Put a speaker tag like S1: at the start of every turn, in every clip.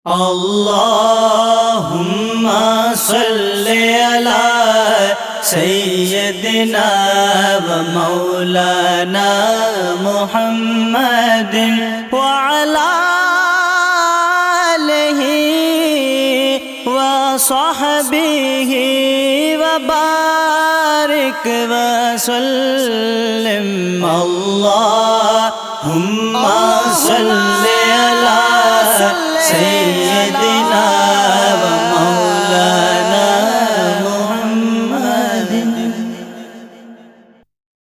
S1: अल्लाहुम्मा सल्लि अला सय्यदिना व मौलाना मुहम्मदिन व अला आलिहि व सहबिहि व बारिक व सल्लिम। अल्लाहुम्मा सल्लि अला सय्यदिना व मौलाना मुहम्मदिन।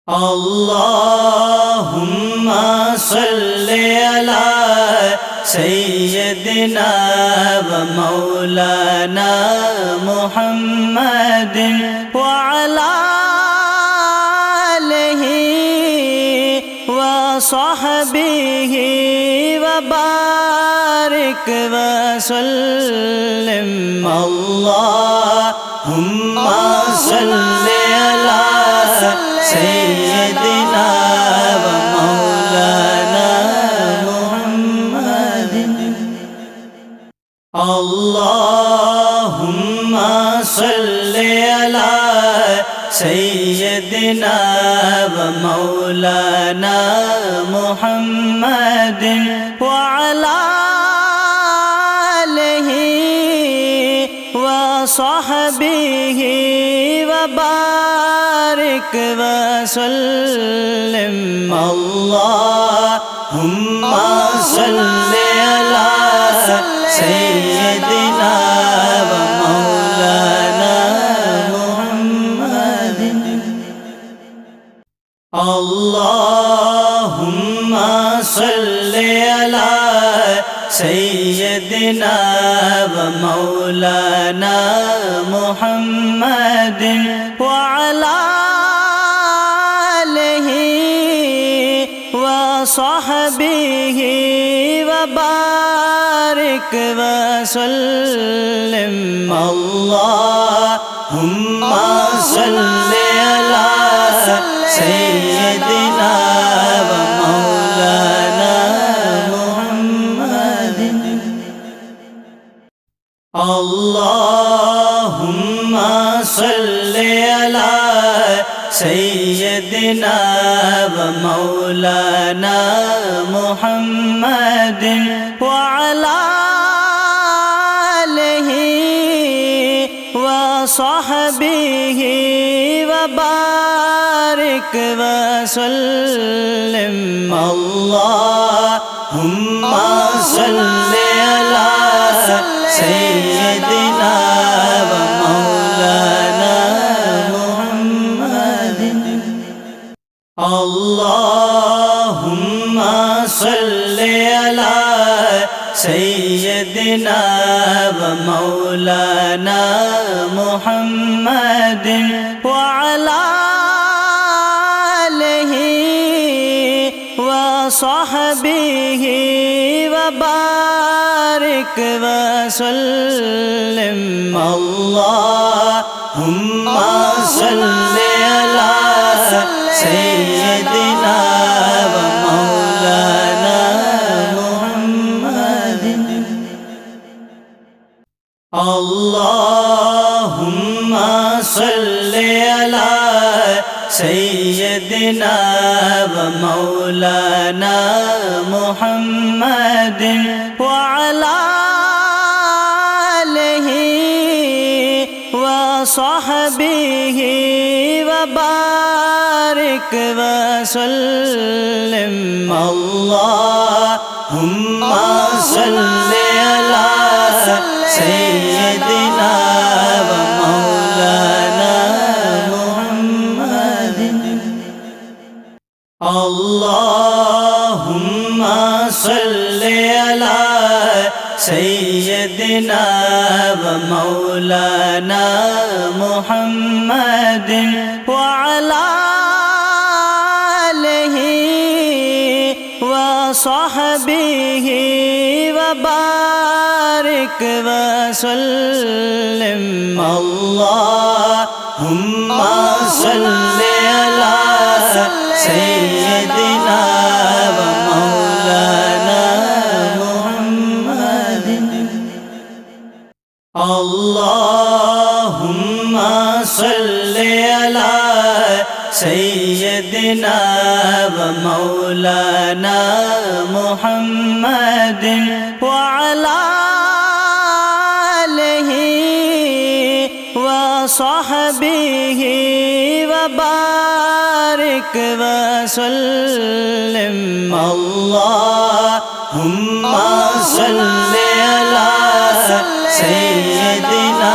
S1: अल्लाहुम्मा सल्लि अला सय्यदिना व मौलाना मुहम्मदिन व अला आलिहि व सहबिहि व बारिक व सल्लिम। अल्लाहुम्मा सल्लि अला सय्यदिना व मौलाना मुहम्मदिन। अल्लाहुम्मा सल्लि अला सय्यदिना व मौलाना मुहम्मदिन व अला आलिहि व सहबिहि व बारिक व सल्लिम। अल्लाहुम्मा सल्लि अला सय्यदिना व मौलाना मुहम्मदिन। अल्लाहुम्मा सल्लि अला सय्यदिना व मौलाना मुहम्मदिन व अला आलिहि व सहबिहि व बारिक व सल्लिम। अल्लाहुम्मा सल्लि अला सय्यदिना व मौलाना मुहम्मदिन। अल्लाहुम्मा सल्लि अला सय्यदिना व मौलाना मुहम्मदिन व अला आलिहि व सहबिहि व बारिक व सल्लिम। अल्लाहुम्मा सल्लि अला सय्यदिना व मौलाना मुहम्मदिन। अल्लाहुम्मा सल्लि अला सय्यदिना व मौलाना मुहम्मदिन व अला आलिहि व सहबिहि व बारिक व सल्लिम। अल्लाहुम्मा सल्लि अला सय्यदिना व मौलाना मुहम्मदिन। अल्लाहुम्मा सल्लि अला सय्यदिना व मौलाना मुहम्मदिन व अला आलिहि व सहबिहि व बारिक व सल्लिम। अल्लाहुम्मा सल्लि अला सय्यदिना व मौलाना मुहम्मदिन। अल्लाहुम्मा सल्लि अला सय्यदिना व मौलाना मुहम्मदिन व अला आलिहि व सहबिहि व बारिक व सल्लिम। अल्लाहुम्मा सल्लि अला सय्यदिना व मौलाना मुहम्मदिन। अल्लाहुम्मा सल्ले अला सय्यदिना व मौलाना मुहम्मदिन व अला आलिहि व सहबिहि व बारिक व सल्लिम अल्लाहुम्मा सल्ले अला सय्यदिना